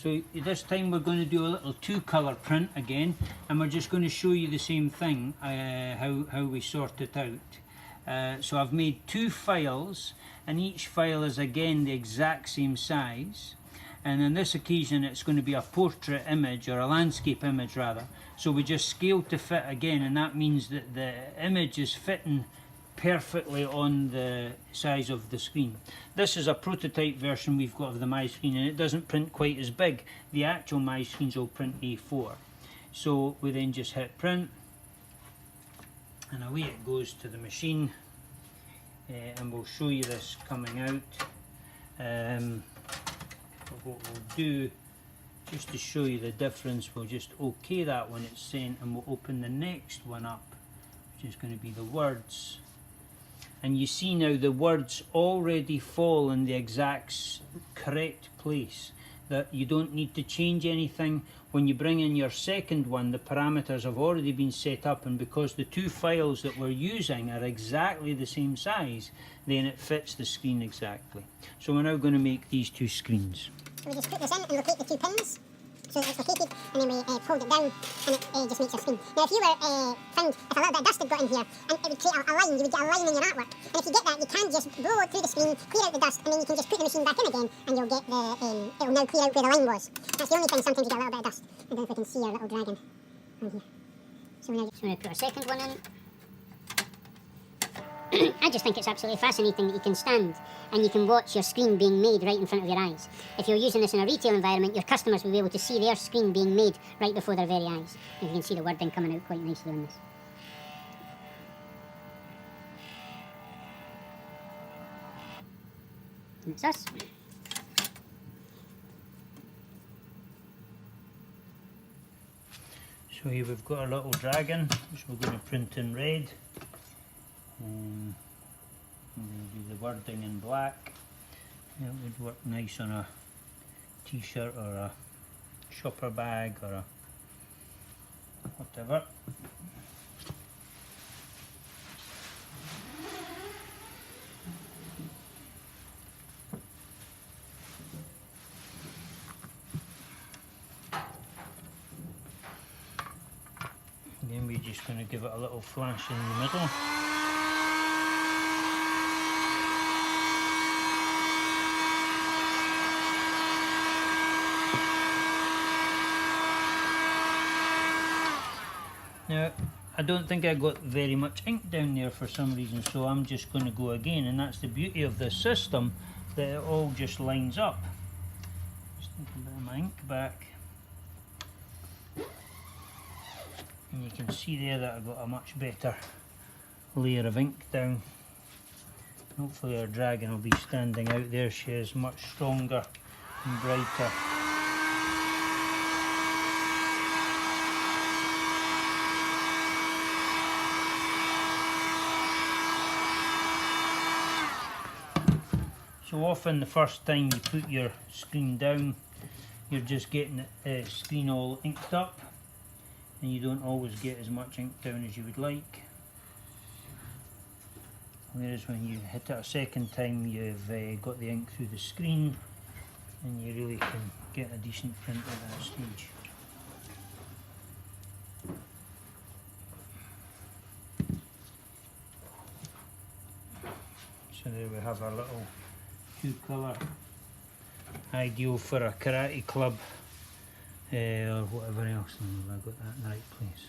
So this time we're going to do a little 2-colour print again, and we're just going to show you the same thing, how we sort it out. So I've made 2 files, and each file is again the exact same size. And on this occasion it's going to be a portrait image, or a landscape image rather. So we just scale to fit again, and that means that the image is fitting perfectly on the size of the screen. This is a prototype version we've got of the MiSCREEN, and it doesn't print quite as big. The actual MiSCREENs will print A4. So we then just hit print, and away it goes to the machine, and we'll show you this coming out. What we'll do, just to show you the difference, we'll just OK that one it's sent, and we'll open the next one up, which is going to be the words. And you see now the words already fall in the exact correct place, that you don't need to change anything. When you bring in your second one, the parameters have already been set up, and because the 2 files that we're using are exactly the same size, then it fits the screen exactly. So we're now going to make these 2 screens. So we just put this in and locate the 2 pins so that it's located, and then we hold it down, and it just makes a screen. Now if you were found if a little bit of dust had got in here, and it would create a line, you would get a line in your artwork. And if you get that, you can just blow it through the screen, clear out the dust, and then you can just put the machine back in again, and you'll get the it'll now clear out where the line was. That's the only thing, sometimes you get a little bit of dust. I don't know if we can see our little dragon on here. So we're going to put our second one in. I just think it's absolutely fascinating that you can stand and you can watch your screen being made right in front of your eyes. If you're using this in a retail environment, your customers will be able to see their screen being made right before their very eyes. And you can see the wording coming out quite nicely on this. And it's us. So here we've got a little dragon, which we're going to print in red. I'm going to do the wording in black. It would work nice on a t-shirt or a shopper bag or a whatever. Then we're just going to give it a little flash in the middle. Now, I don't think I got very much ink down there for some reason, so I'm just going to go again, and that's the beauty of this system, that it all just lines up. Just take a bit of my ink back. And you can see there that I've got a much better layer of ink down. Hopefully our dragon will be standing out there. She is much stronger and brighter. So often the first time you put your screen down, you're just getting the screen all inked up, and you don't always get as much ink down as you would like. Whereas when you hit it a second time, you've got the ink through the screen, and you really can get a decent print at that stage. So there we have our little 2-colour, ideal for a karate club or whatever else. Have I got that in the right place?